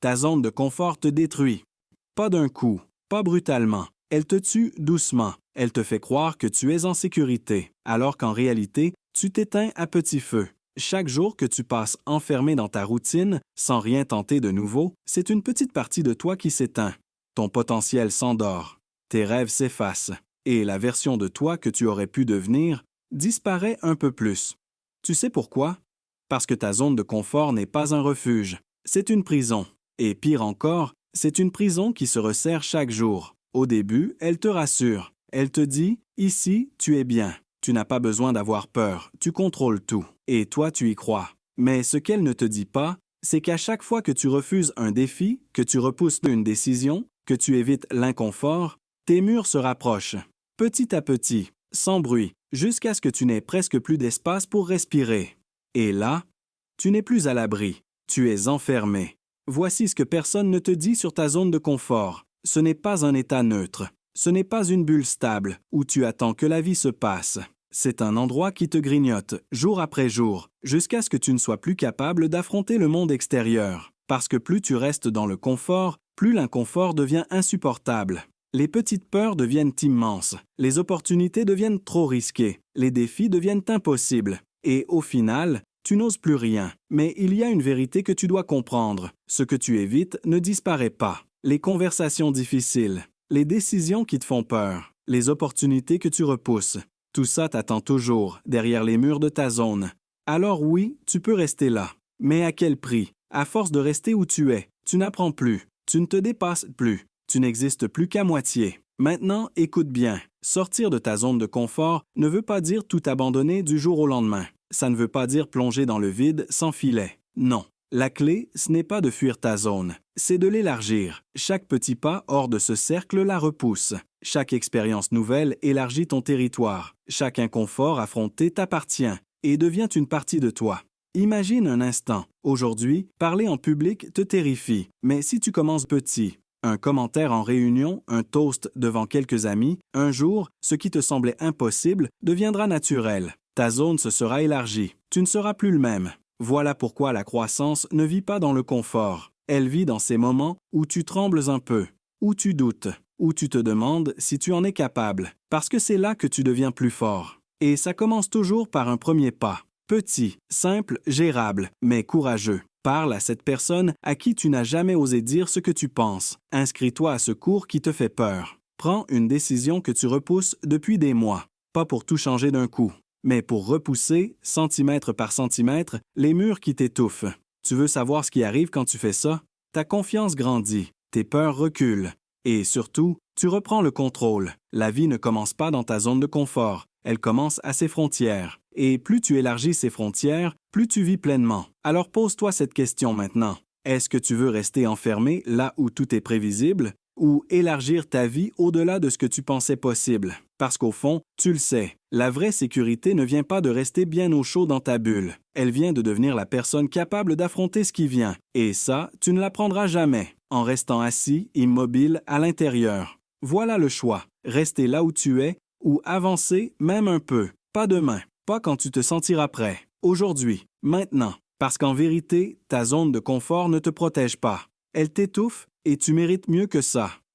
Ta zone de confort te détruit. Pas d'un coup, pas brutalement. Elle te tue doucement. Elle te fait croire que tu es en sécurité, alors qu'en réalité, tu t'éteins à petit feu. Chaque jour que tu passes enfermé dans ta routine, sans rien tenter de nouveau, c'est une petite partie de toi qui s'éteint. Ton potentiel s'endort. Tes rêves s'effacent. Et la version de toi que tu aurais pu devenir disparaît un peu plus. Tu sais pourquoi? Parce que ta zone de confort n'est pas un refuge. C'est une prison. Et pire encore, c'est une prison qui se resserre chaque jour. Au début, elle te rassure. Elle te dit « Ici, tu es bien. Tu n'as pas besoin d'avoir peur. Tu contrôles tout. » Et toi, tu y crois. Mais ce qu'elle ne te dit pas, c'est qu'à chaque fois que tu refuses un défi, que tu repousses une décision, que tu évites l'inconfort, tes murs se rapprochent. Petit à petit, sans bruit, jusqu'à ce que tu n'aies presque plus d'espace pour respirer. Et là, tu n'es plus à l'abri. Tu es enfermé. Voici ce que personne ne te dit sur ta zone de confort. Ce n'est pas un état neutre. Ce n'est pas une bulle stable où tu attends que la vie se passe. C'est un endroit qui te grignote, jour après jour, jusqu'à ce que tu ne sois plus capable d'affronter le monde extérieur. Parce que plus tu restes dans le confort, plus l'inconfort devient insupportable. Les petites peurs deviennent immenses, les opportunités deviennent trop risquées, les défis deviennent impossibles. Et au final, tu n'oses plus rien. Mais il y a une vérité que tu dois comprendre. Ce que tu évites ne disparaît pas. Les conversations difficiles, les décisions qui te font peur, les opportunités que tu repousses, tout ça t'attend toujours derrière les murs de ta zone. Alors oui, tu peux rester là. Mais à quel prix? À force de rester où tu es, tu n'apprends plus, tu ne te dépasses plus, tu n'existes plus qu'à moitié. Maintenant, écoute bien. Sortir de ta zone de confort ne veut pas dire tout abandonner du jour au lendemain. Ça ne veut pas dire plonger dans le vide sans filet. Non. La clé, ce n'est pas de fuir ta zone, c'est de l'élargir. Chaque petit pas hors de ce cercle la repousse. Chaque expérience nouvelle élargit ton territoire. Chaque inconfort affronté t'appartient et devient une partie de toi. Imagine un instant. Aujourd'hui, parler en public te terrifie. Mais si tu commences petit, un commentaire en réunion, un toast devant quelques amis, un jour, ce qui te semblait impossible deviendra naturel. Ta zone se sera élargie. Tu ne seras plus le même. Voilà pourquoi la croissance ne vit pas dans le confort. Elle vit dans ces moments où tu trembles un peu, où tu doutes, où tu te demandes si tu en es capable, parce que c'est là que tu deviens plus fort. Et ça commence toujours par un premier pas. Petit, simple, gérable, mais courageux. Parle à cette personne à qui tu n'as jamais osé dire ce que tu penses. Inscris-toi à ce cours qui te fait peur. Prends une décision que tu repousses depuis des mois, pas pour tout changer d'un coup, mais pour repousser, centimètre par centimètre, les murs qui t'étouffent. Tu veux savoir ce qui arrive quand tu fais ça? Ta confiance grandit, tes peurs reculent. Et surtout, tu reprends le contrôle. La vie ne commence pas dans ta zone de confort, elle commence à ses frontières. Et plus tu élargis ces frontières, plus tu vis pleinement. Alors pose-toi cette question maintenant. Est-ce que tu veux rester enfermé là où tout est prévisible? Ou élargir ta vie au-delà de ce que tu pensais possible? Parce qu'au fond, tu le sais, la vraie sécurité ne vient pas de rester bien au chaud dans ta bulle. Elle vient de devenir la personne capable d'affronter ce qui vient. Et ça, tu ne l'apprendras jamais, en restant assis, immobile, à l'intérieur. Voilà le choix. Rester là où tu es, ou avancer même un peu. Pas demain, pas quand tu te sentiras prêt. Aujourd'hui, maintenant. Parce qu'en vérité, ta zone de confort ne te protège pas. Elle t'étouffe et tu mérites mieux que ça.